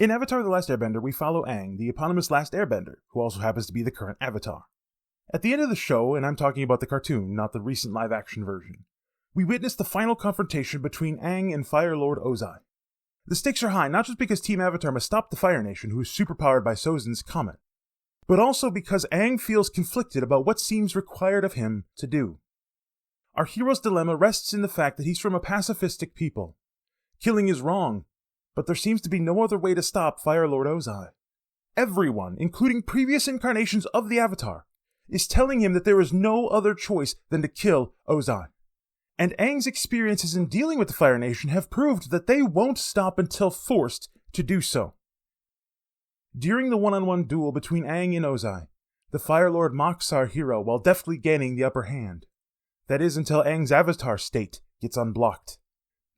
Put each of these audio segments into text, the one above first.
In Avatar The Last Airbender, we follow Aang, the eponymous last airbender, who also happens to be the current Avatar. At the end of the show, and I'm talking about the cartoon, not the recent live-action version, we witness the final confrontation between Aang and Fire Lord Ozai. The stakes are high, not just because Team Avatar must stop the Fire Nation, who is superpowered by Sozin's comet, but also because Aang feels conflicted about what seems required of him to do. Our hero's dilemma rests in the fact that he's from a pacifistic people. Killing is wrong, but there seems to be no other way to stop Fire Lord Ozai. Everyone, including previous incarnations of the Avatar, is telling him that there is no other choice than to kill Ozai. And Aang's experiences in dealing with the Fire Nation have proved that they won't stop until forced to do so. During the one-on-one duel between Aang and Ozai, the Fire Lord mocks our hero while deftly gaining the upper hand. That is until Aang's Avatar state gets unblocked.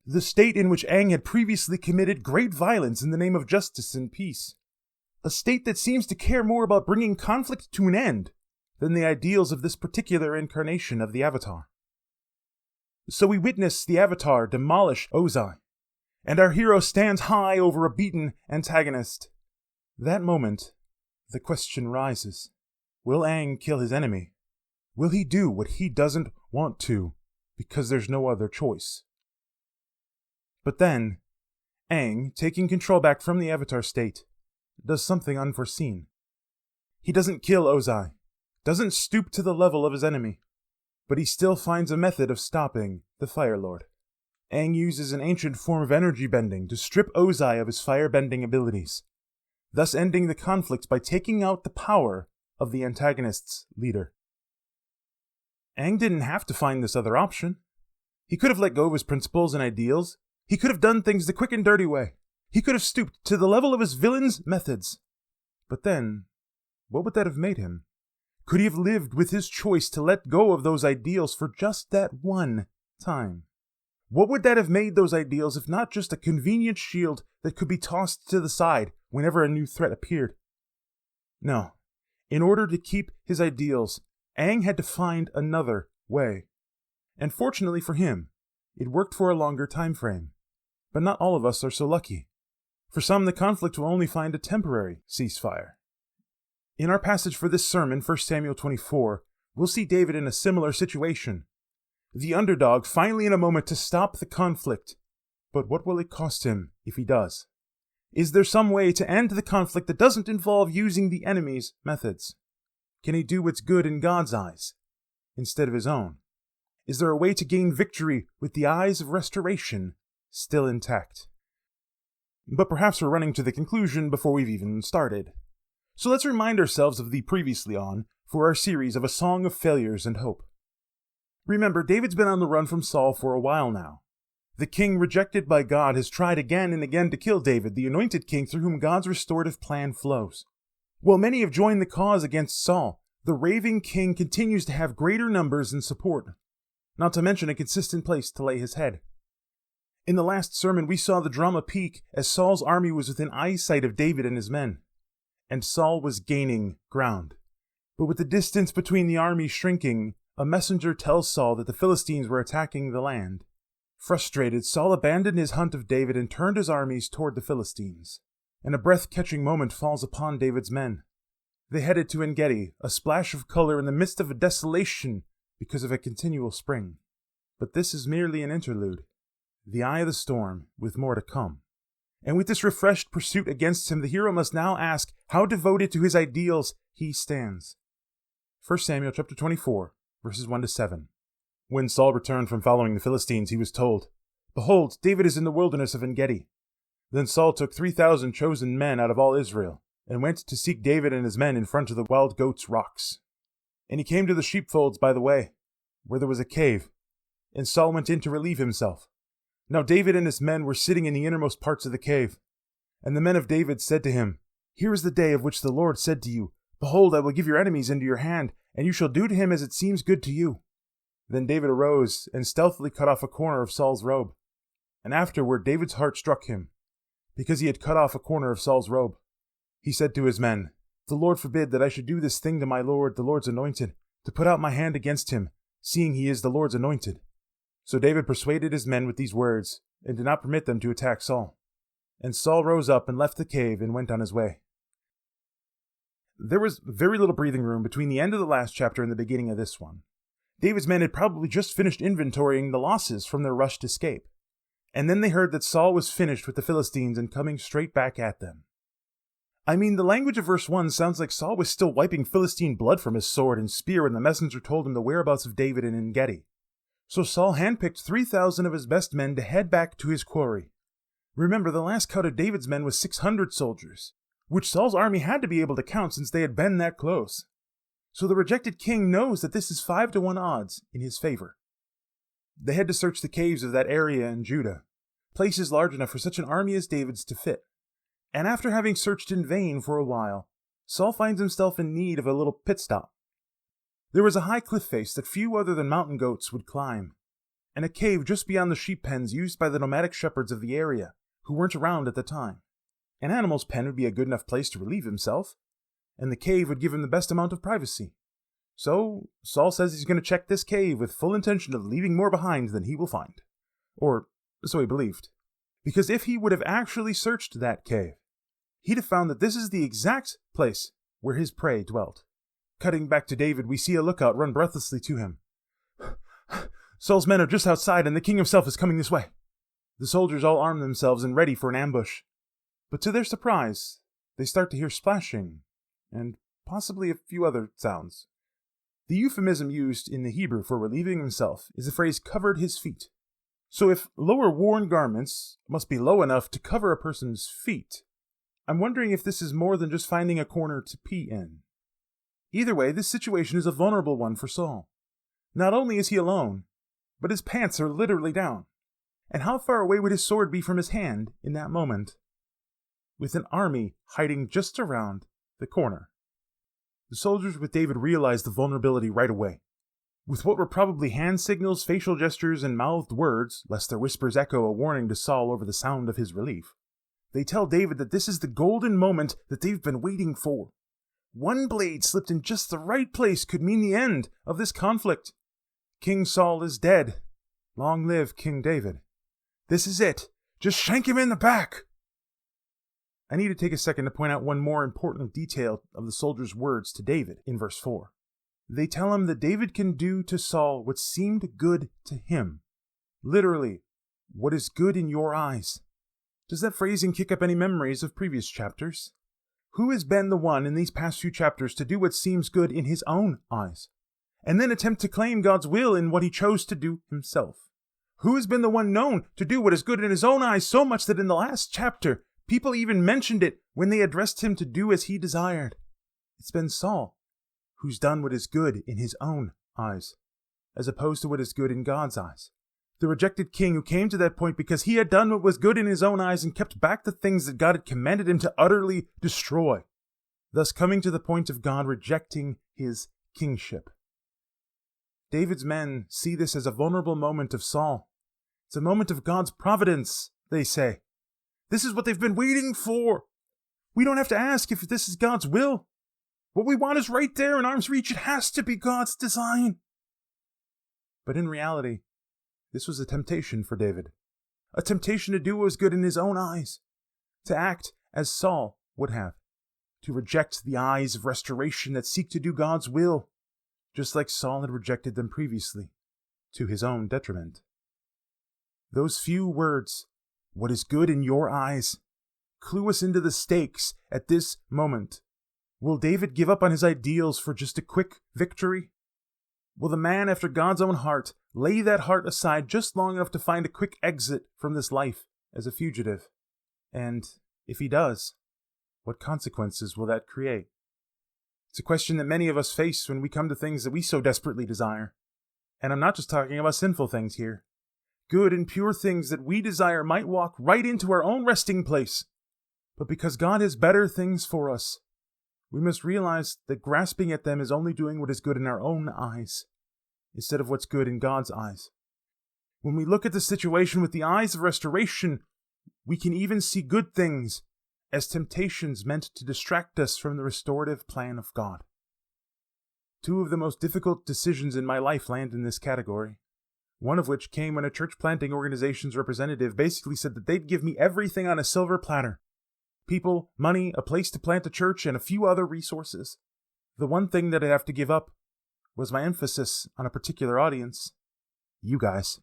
The state in which Aang had previously committed great violence in the name of justice and peace. A state that seems to care more about bringing conflict to an end than the ideals of this particular incarnation of the Avatar. So we witness the Avatar demolish Ozai, and our hero stands high over a beaten antagonist. That moment, the question rises. Will Aang kill his enemy? Will he do what he doesn't want to, because there's no other choice? But then, Aang, taking control back from the Avatar state, does something unforeseen. He doesn't kill Ozai, doesn't stoop to the level of his enemy, but he still finds a method of stopping the Fire Lord. Aang uses an ancient form of energy bending to strip Ozai of his fire-bending abilities, thus ending the conflict by taking out the power of the antagonist's leader. Aang didn't have to find this other option. He could have let go of his principles and ideals. He could have done things the quick and dirty way. He could have stooped to the level of his villain's methods. But then, what would that have made him? Could he have lived with his choice to let go of those ideals for just that one time? What would that have made those ideals if not just a convenient shield that could be tossed to the side whenever a new threat appeared? No. In order to keep his ideals, Aang had to find another way. And fortunately for him, it worked for a longer time frame. But not all of us are so lucky. For some, the conflict will only find a temporary ceasefire. In our passage for this sermon, 1 Samuel 24, we'll see David in a similar situation. The underdog finally in a moment to stop the conflict. But what will it cost him if he does? Is there some way to end the conflict that doesn't involve using the enemy's methods? Can he do what's good in God's eyes instead of his own? Is there a way to gain victory with the eyes of restoration still intact? But perhaps we're running to the conclusion before we've even started. So let's remind ourselves of the previously on for our series of A Song of Failures and Hope. Remember, David's been on the run from Saul for a while now. The king rejected by God has tried again and again to kill David, the anointed king through whom God's restorative plan flows. While many have joined the cause against Saul, the raving king continues to have greater numbers and support, not to mention a consistent place to lay his head. In the last sermon, we saw the drama peak as Saul's army was within eyesight of David and his men, and Saul was gaining ground. But with the distance between the armies shrinking, a messenger tells Saul that the Philistines were attacking the land. Frustrated, Saul abandoned his hunt of David and turned his armies toward the Philistines. And a breath-catching moment falls upon David's men. They headed to En-Gedi, a splash of color in the midst of a desolation because of a continual spring. But this is merely an interlude, the eye of the storm, with more to come. And with this refreshed pursuit against him, the hero must now ask how devoted to his ideals he stands. 1 Samuel chapter 24, verses 1-7. When Saul returned from following the Philistines, he was told, "Behold, David is in the wilderness of En-Gedi." Then Saul took 3,000 chosen men out of all Israel, and went to seek David and his men in front of the wild goats' rocks. And he came to the sheepfolds by the way, where there was a cave, and Saul went in to relieve himself. Now David and his men were sitting in the innermost parts of the cave. And the men of David said to him, "Here is the day of which the Lord said to you, Behold, I will give your enemies into your hand, and you shall do to him as it seems good to you." Then David arose and stealthily cut off a corner of Saul's robe. And afterward David's heart struck him, because he had cut off a corner of Saul's robe. He said to his men, "The Lord forbid that I should do this thing to my Lord, the Lord's anointed, to put out my hand against him, seeing he is the Lord's anointed." So David persuaded his men with these words, and did not permit them to attack Saul. and Saul rose up and left the cave and went on his way. There was very little breathing room between the end of the last chapter and the beginning of this one. David's men had probably just finished inventorying the losses from their rushed escape, and then they heard that Saul was finished with the Philistines and coming straight back at them. I mean, the language of verse 1 sounds like Saul was still wiping Philistine blood from his sword and spear when the messenger told him the whereabouts of David in En-Gedi. So Saul handpicked 3,000 of his best men to head back to his quarry. Remember, the last count of David's men was 600 soldiers, which Saul's army had to be able to count since they had been that close. So the rejected king knows that this is 5-to-1 odds in his favor. They head to search the caves of that area in Judah, places large enough for such an army as David's to fit. And after having searched in vain for a while, Saul finds himself in need of a little pit stop. There was a high cliff face that few other than mountain goats would climb, and a cave just beyond the sheep pens used by the nomadic shepherds of the area, who weren't around at the time. An animal's pen would be a good enough place to relieve himself, and the cave would give him the best amount of privacy. So Saul says he's going to check this cave with full intention of leaving more behind than he will find. Or so he believed. Because if he would have actually searched that cave, he'd have found that this is the exact place where his prey dwelt. Cutting back to David, we see a lookout run breathlessly to him. Saul's men are just outside, and the king himself is coming this way. The soldiers all arm themselves and ready for an ambush. But to their surprise, they start to hear splashing, and possibly a few other sounds. The euphemism used in the Hebrew for relieving himself is the phrase covered his feet. So if lower worn garments must be low enough to cover a person's feet, I'm wondering if this is more than just finding a corner to pee in. Either way, this situation is a vulnerable one for Saul. Not only is he alone, but his pants are literally down. And how far away would his sword be from his hand in that moment? With an army hiding just around the corner. The soldiers with David realized the vulnerability right away. With what were probably hand signals, facial gestures, and mouthed words, lest their whispers echo a warning to Saul over the sound of his relief, they tell David that this is the golden moment that they've been waiting for. One blade slipped in just the right place could mean the end of this conflict. King Saul is dead. Long live King David. This is it. Just shank him in the back. I need to take a second to point out one more important detail of the soldiers' words to David in verse 4. They tell him that David can do to Saul what seemed good to him. Literally, what is good in your eyes. Does that phrasing kick up any memories of previous chapters? Who has been the one in these past few chapters to do what seems good in his own eyes, and then attempt to claim God's will in what he chose to do himself? Who has been the one known to do what is good in his own eyes so much that in the last chapter, people even mentioned it when they addressed him to do as he desired? It's been Saul, who's done what is good in his own eyes, as opposed to what is good in God's eyes. The rejected king who came to that point because he had done what was good in his own eyes and kept back the things that God had commanded him to utterly destroy, thus coming to the point of God rejecting his kingship. David's men see this as a vulnerable moment of Saul. It's a moment of God's providence, they say. This is what they've been waiting for. We don't have to ask if this is God's will. What we want is right there in arm's reach. It has to be God's design. But in reality, this was a temptation for David. A temptation to do what was good in his own eyes. To act as Saul would have. To reject the eyes of restoration that seek to do God's will. Just like Saul had rejected them previously. To his own detriment. Those few words, what is good in your eyes, clue us into the stakes at this moment. Will David give up on his ideals for just a quick victory? Will the man after God's own heart lay that heart aside just long enough to find a quick exit from this life as a fugitive? And if he does, what consequences will that create? It's a question that many of us face when we come to things that we so desperately desire. And I'm not just talking about sinful things here. Good and pure things that we desire might walk right into our own resting place. But because God has better things for us, we must realize that grasping at them is only doing what is good in our own eyes, instead of what's good in God's eyes. When we look at the situation with the eyes of restoration, we can even see good things as temptations meant to distract us from the restorative plan of God. Two of the most difficult decisions in my life land in this category. One of which came when a church planting organization's representative basically said that they'd give me everything on a silver platter. People, money, a place to plant a church, and a few other resources. The one thing that I'd have to give up was my emphasis on a particular audience. You guys.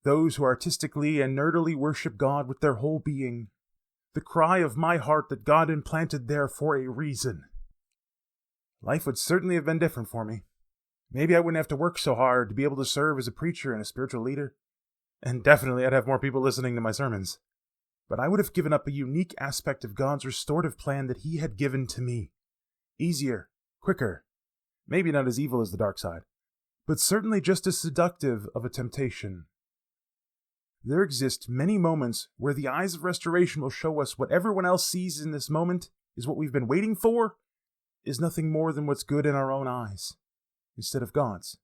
Those who artistically and nerdily worship God with their whole being. The cry of my heart that God implanted there for a reason. Life would certainly have been different for me. Maybe I wouldn't have to work so hard to be able to serve as a preacher and a spiritual leader. And definitely I'd have more people listening to my sermons. But I would have given up a unique aspect of God's restorative plan that He had given to me. Easier, quicker, maybe not as evil as the dark side, but certainly just as seductive of a temptation. There exist many moments where the eyes of restoration will show us what everyone else sees in this moment is what we've been waiting for, is nothing more than what's good in our own eyes, instead of God's.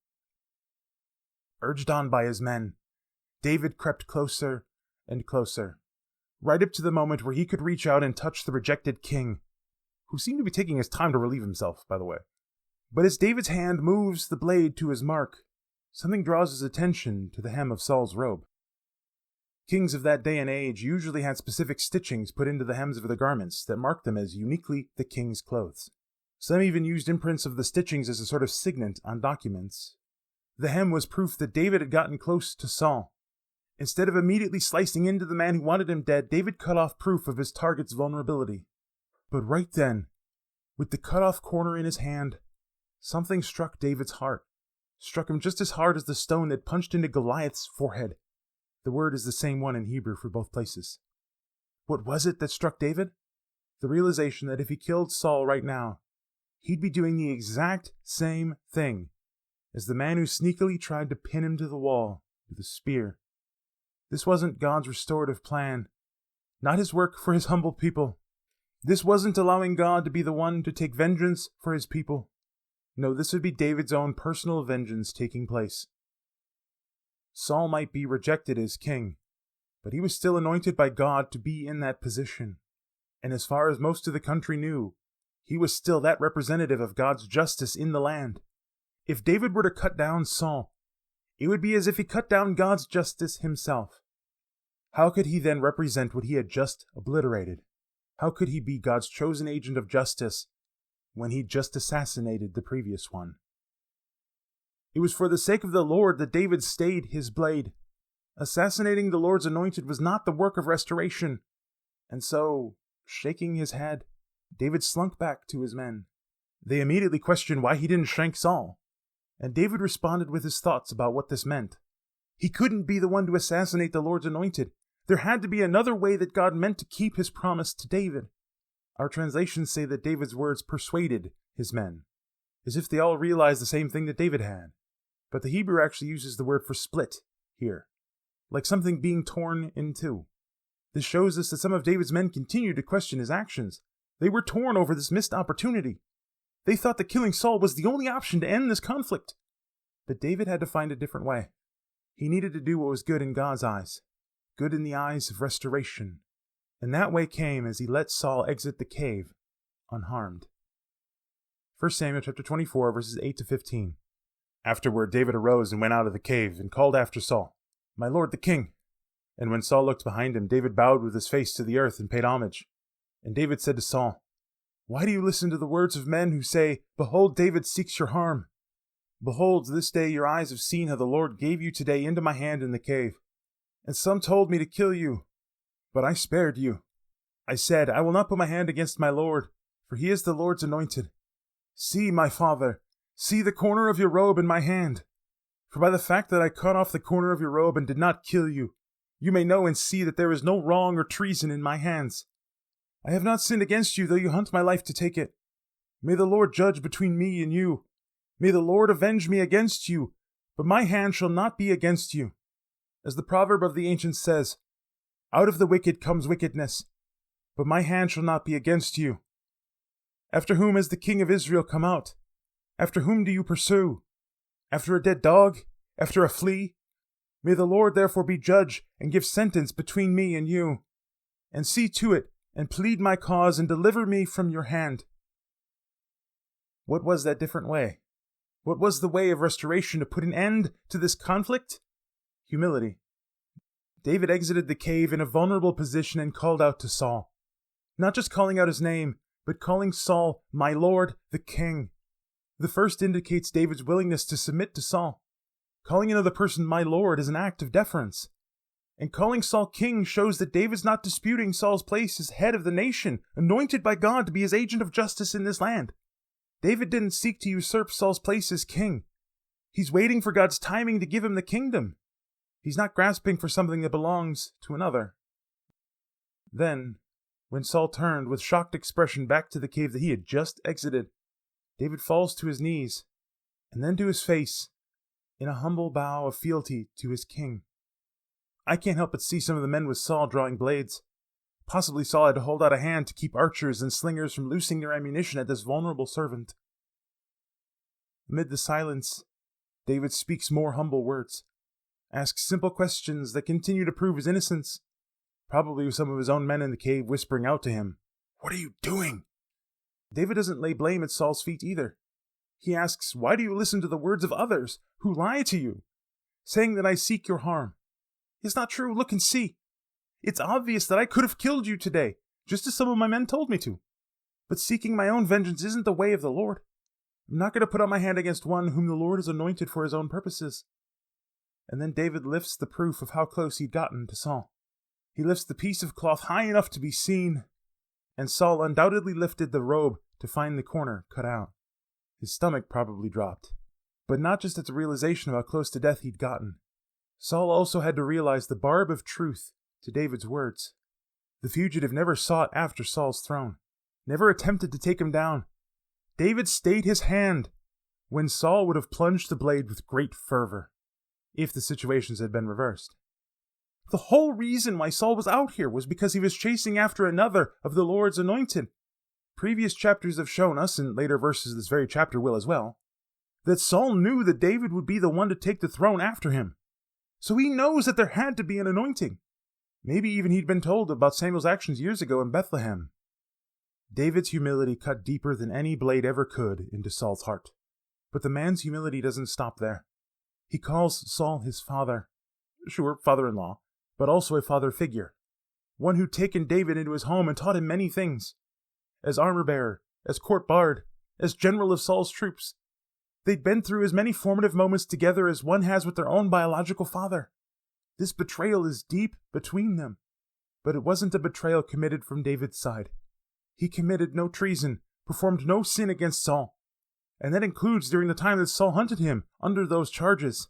Urged on by his men, David crept closer and closer, right up to the moment where he could reach out and touch the rejected king, who seemed to be taking his time to relieve himself, by the way. But as David's hand moves the blade to his mark, something draws his attention to the hem of Saul's robe. Kings of that day and age usually had specific stitchings put into the hems of their garments that marked them as uniquely the king's clothes. Some even used imprints of the stitchings as a sort of signet on documents. The hem was proof that David had gotten close to Saul. Instead of immediately slicing into the man who wanted him dead, David cut off proof of his target's vulnerability. But right then, with the cut-off corner in his hand, something struck David's heart. Struck him just as hard as the stone that punched into Goliath's forehead. The word is the same one in Hebrew for both places. What was it that struck David? The realization that if he killed Saul right now, he'd be doing the exact same thing as the man who sneakily tried to pin him to the wall with a spear. This wasn't God's restorative plan, not His work for His humble people. This wasn't allowing God to be the one to take vengeance for His people. No, this would be David's own personal vengeance taking place. Saul might be rejected as king, but he was still anointed by God to be in that position. And as far as most of the country knew, he was still that representative of God's justice in the land. If David were to cut down Saul, it would be as if he cut down God's justice himself. How could he then represent what he had just obliterated? How could he be God's chosen agent of justice when he just assassinated the previous one? It was for the sake of the Lord that David stayed his blade. Assassinating the Lord's anointed was not the work of restoration. And so, shaking his head, David slunk back to his men. They immediately questioned why he didn't shank Saul, and David responded with his thoughts about what this meant. He couldn't be the one to assassinate the Lord's anointed. There had to be another way that God meant to keep His promise to David. Our translations say that David's words persuaded his men, as if they all realized the same thing that David had. But the Hebrew actually uses the word for split here, like something being torn in two. This shows us that some of David's men continued to question his actions. They were torn over this missed opportunity. They thought that killing Saul was the only option to end this conflict. But David had to find a different way. He needed to do what was good in God's eyes, good in the eyes of restoration. And that way came as he let Saul exit the cave unharmed. 1 Samuel chapter 24, verses 8 to 15. Afterward David arose and went out of the cave and called after Saul, "My lord the king." And when Saul looked behind him, David bowed with his face to the earth and paid homage. And David said to Saul, "Why do you listen to the words of men who say, 'Behold, David seeks your harm'? Behold, this day your eyes have seen how the Lord gave you today into my hand in the cave. And some told me to kill you, but I spared you. I said, I will not put my hand against my Lord, for he is the Lord's anointed. See, my father, see the corner of your robe in my hand. For by the fact that I cut off the corner of your robe and did not kill you, you may know and see that there is no wrong or treason in my hands. I have not sinned against you, though you hunt my life to take it. May the Lord judge between me and you. May the Lord avenge me against you, but my hand shall not be against you. As the proverb of the ancients says, out of the wicked comes wickedness, but my hand shall not be against you. After whom has the king of Israel come out? After whom do you pursue? After a dead dog? After a flea? May the Lord therefore be judge and give sentence between me and you. And see to it, and plead my cause, and deliver me from your hand. What was that different way? What was the way of restoration to put an end to this conflict? humility. David exited the cave in a vulnerable position and called out to Saul. Not just calling out his name, but calling Saul, "My Lord, the King." The first indicates David's willingness to submit to Saul. Calling another person "my Lord" is an act of deference. And calling Saul king shows that David's not disputing Saul's place as head of the nation, anointed by God to be his agent of justice in this land. David didn't seek to usurp Saul's place as king. He's waiting for God's timing to give him the kingdom. He's not grasping for something that belongs to another. Then, when Saul turned with shocked expression back to the cave that he had just exited, David falls to his knees, and then to his face, in a humble bow of fealty to his king. I can't help but see some of the men with Saul drawing blades. Possibly Saul had to hold out a hand to keep archers and slingers from loosing their ammunition at this vulnerable servant. Amid the silence, David speaks more humble words, asks simple questions that continue to prove his innocence, probably with some of his own men in the cave whispering out to him, "What are you doing?" David doesn't lay blame at Saul's feet either. He asks, "Why do you listen to the words of others who lie to you, saying that I seek your harm? It's not true. Look and see. It's obvious that I could have killed you today, just as some of my men told me to. But seeking my own vengeance isn't the way of the Lord. I'm not going to put out my hand against one whom the Lord has anointed for his own purposes." And then David lifts the proof of how close he'd gotten to Saul. He lifts the piece of cloth high enough to be seen, and Saul undoubtedly lifted the robe to find the corner cut out. His stomach probably dropped, but not just at the realization of how close to death he'd gotten. Saul also had to realize the barb of truth to David's words. The fugitive never sought after Saul's throne, never attempted to take him down. David stayed his hand when Saul would have plunged the blade with great fervor, if the situations had been reversed. The whole reason why Saul was out here was because he was chasing after another of the Lord's anointed. Previous chapters have shown us, and later verses of this very chapter will as well, that Saul knew that David would be the one to take the throne after him. So he knows that there had to be an anointing. Maybe even he'd been told about Samuel's actions years ago in Bethlehem. David's humility cut deeper than any blade ever could into Saul's heart. But the man's humility doesn't stop there. He calls Saul his father. Sure, father-in-law, but also a father figure. One who'd taken David into his home and taught him many things. As armor-bearer, as court bard, as general of Saul's troops. They'd been through as many formative moments together as one has with their own biological father. This betrayal is deep between them. But it wasn't a betrayal committed from David's side. He committed no treason, performed no sin against Saul. And that includes during the time that Saul hunted him under those charges.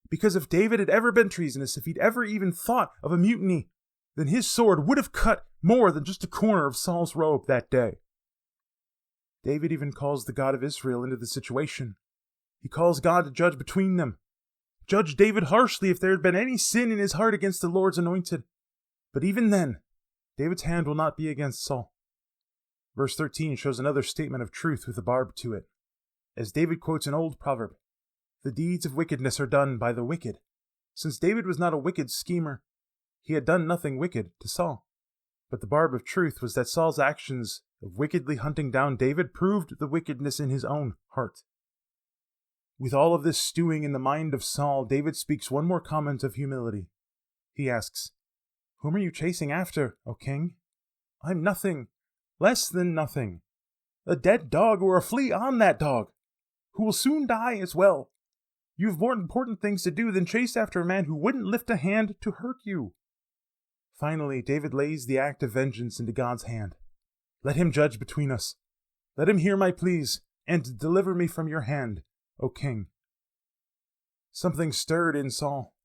Because if David had ever been treasonous, if he'd ever even thought of a mutiny, then his sword would have cut more than just a corner of Saul's robe that day. David even calls the God of Israel into the situation. He calls God to judge between them. Judge David harshly if there had been any sin in his heart against the Lord's anointed. But even then, David's hand will not be against Saul. Verse 13 shows another statement of truth with a barb to it. As David quotes an old proverb, "The deeds of wickedness are done by the wicked." Since David was not a wicked schemer, he had done nothing wicked to Saul. But the barb of truth was that Saul's actions of wickedly hunting down David proved the wickedness in his own heart. With all of this stewing in the mind of Saul, David speaks one more comment of humility. He asks, "Whom are you chasing after, O king? I'm nothing, less than nothing. A dead dog or a flea on that dog, who will soon die as well. You have more important things to do than chase after a man who wouldn't lift a hand to hurt you." Finally, David lays the act of vengeance into God's hand. "Let him judge between us. Let him hear my pleas, and deliver me from your hand, O king." Something stirred in Saul.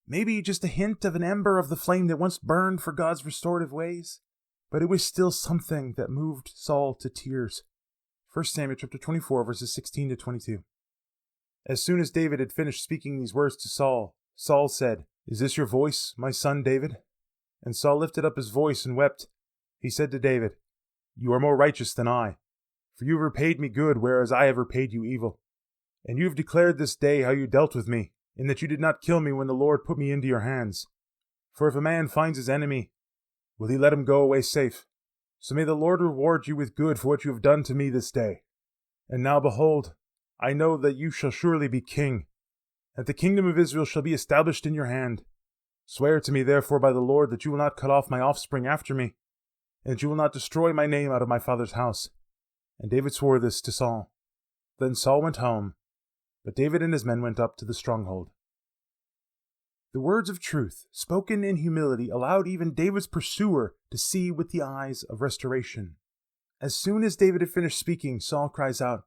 Maybe just a hint of an ember of the flame that once burned for God's restorative ways. But it was still something that moved Saul to tears. 1 Samuel chapter 24, verses 16 to 22. As soon as David had finished speaking these words to Saul, Saul said, "Is this your voice, my son David?" And Saul lifted up his voice and wept. He said to David, "You are more righteous than I, for you have repaid me good, whereas I have repaid you evil. And you have declared this day how you dealt with me, in that you did not kill me when the Lord put me into your hands. For if a man finds his enemy, will he let him go away safe? So may the Lord reward you with good for what you have done to me this day. And now behold, I know that you shall surely be king. that the kingdom of Israel shall be established in your hand. Swear to me therefore by the Lord that you will not cut off my offspring after me, and that you will not destroy my name out of my father's house. And David swore this to Saul. Then Saul went home, but David and his men went up to the stronghold. The words of truth, spoken in humility, allowed even David's pursuer to see with the eyes of restoration. As soon as David had finished speaking, Saul cries out,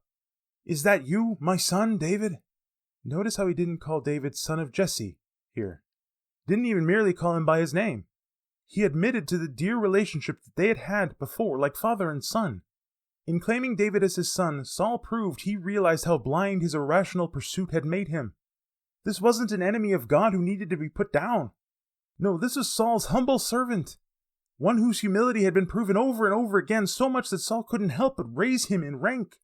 "Is that you, my son, David?" Notice how he didn't call David son of Jesse here. Didn't even merely call him by his name. He admitted to the dear relationship that they had had before, like father and son. In claiming David as his son, Saul proved he realized how blind his irrational pursuit had made him. This wasn't an enemy of God who needed to be put down. No, this was Saul's humble servant, one whose humility had been proven over and over again, so much that Saul couldn't help but raise him in rank.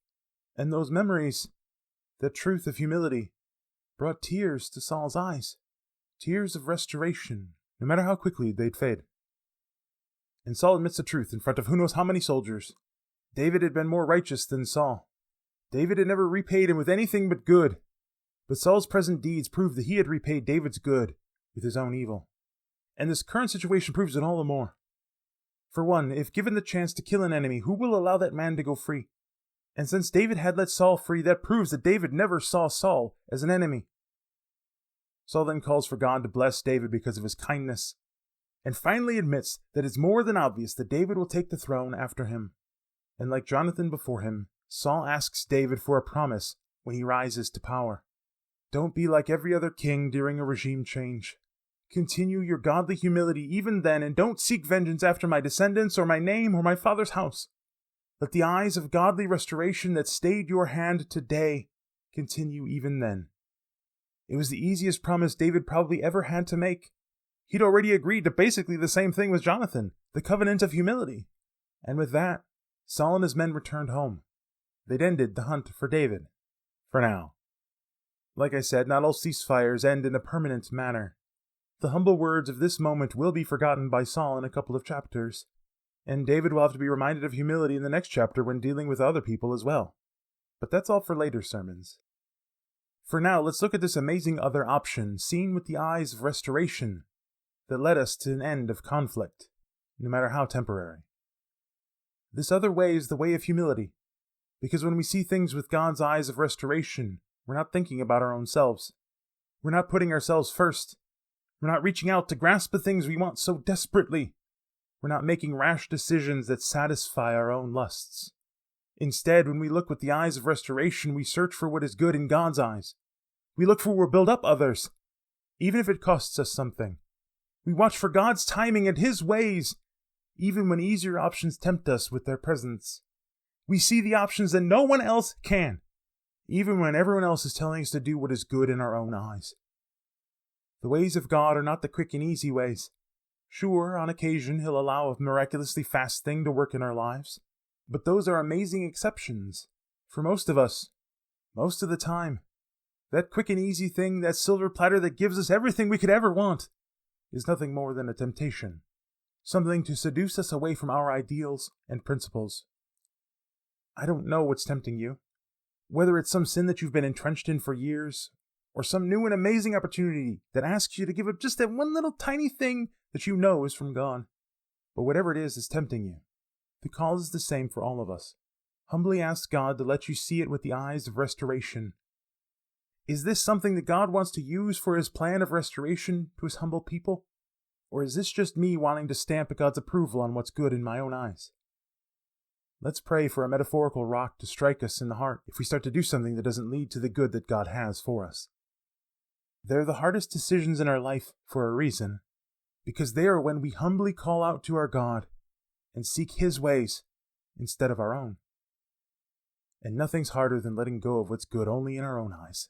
And those memories, that truth of humility, brought tears to Saul's eyes. Tears of restoration, no matter how quickly they'd fade. And Saul admits the truth in front of who knows how many soldiers. David had been more righteous than Saul. David had never repaid him with anything but good. But Saul's present deeds proved that he had repaid David's good with his own evil. And this current situation proves it all the more. For one, if given the chance to kill an enemy, who will allow that man to go free? And since David had let Saul free, that proves that David never saw Saul as an enemy. Saul then calls for God to bless David because of his kindness, and finally admits that it's more than obvious that David will take the throne after him. And like Jonathan before him, Saul asks David for a promise when he rises to power. Don't be like every other king during a regime change. Continue your godly humility even then, and don't seek vengeance after my descendants or my name or my father's house. Let the eyes of godly restoration that stayed your hand today continue even then. It was the easiest promise David probably ever had to make. He'd already agreed to basically the same thing with Jonathan, the covenant of humility. And with that, Saul and his men returned home. They'd ended the hunt for David. For now. Like I said, not all ceasefires end in a permanent manner. The humble words of this moment will be forgotten by Saul in a couple of chapters, and David will have to be reminded of humility in the next chapter when dealing with other people as well. But that's all for later sermons. For now, let's look at this amazing other option, seen with the eyes of restoration, that led us to an end of conflict, no matter how temporary. This other way is the way of humility, because when we see things with God's eyes of restoration, we're not thinking about our own selves. We're not putting ourselves first. We're not reaching out to grasp the things we want so desperately. We're not making rash decisions that satisfy our own lusts. Instead, when we look with the eyes of restoration, we search for what is good in God's eyes. We look for what will build up others, even if it costs us something. We watch for God's timing and His ways, even when easier options tempt us with their presence. We see the options that no one else can, even when everyone else is telling us to do what is good in our own eyes. The ways of God are not the quick and easy ways. Sure, on occasion He'll allow a miraculously fast thing to work in our lives, but those are amazing exceptions. For most of us, most of the time, that quick and easy thing, that silver platter that gives us everything we could ever want, is nothing more than a temptation, something to seduce us away from our ideals and principles. I don't know what's tempting you, whether it's some sin that you've been entrenched in for years, or some new and amazing opportunity that asks you to give up just that one little tiny thing that you know is from God. But whatever it is tempting you, the call is the same for all of us. Humbly ask God to let you see it with the eyes of restoration. Is this something that God wants to use for His plan of restoration to His humble people? Or is this just me wanting to stamp God's approval on what's good in my own eyes? Let's pray for a metaphorical rock to strike us in the heart if we start to do something that doesn't lead to the good that God has for us. They're the hardest decisions in our life for a reason, because they are when we humbly call out to our God and seek His ways instead of our own. And nothing's harder than letting go of what's good only in our own eyes.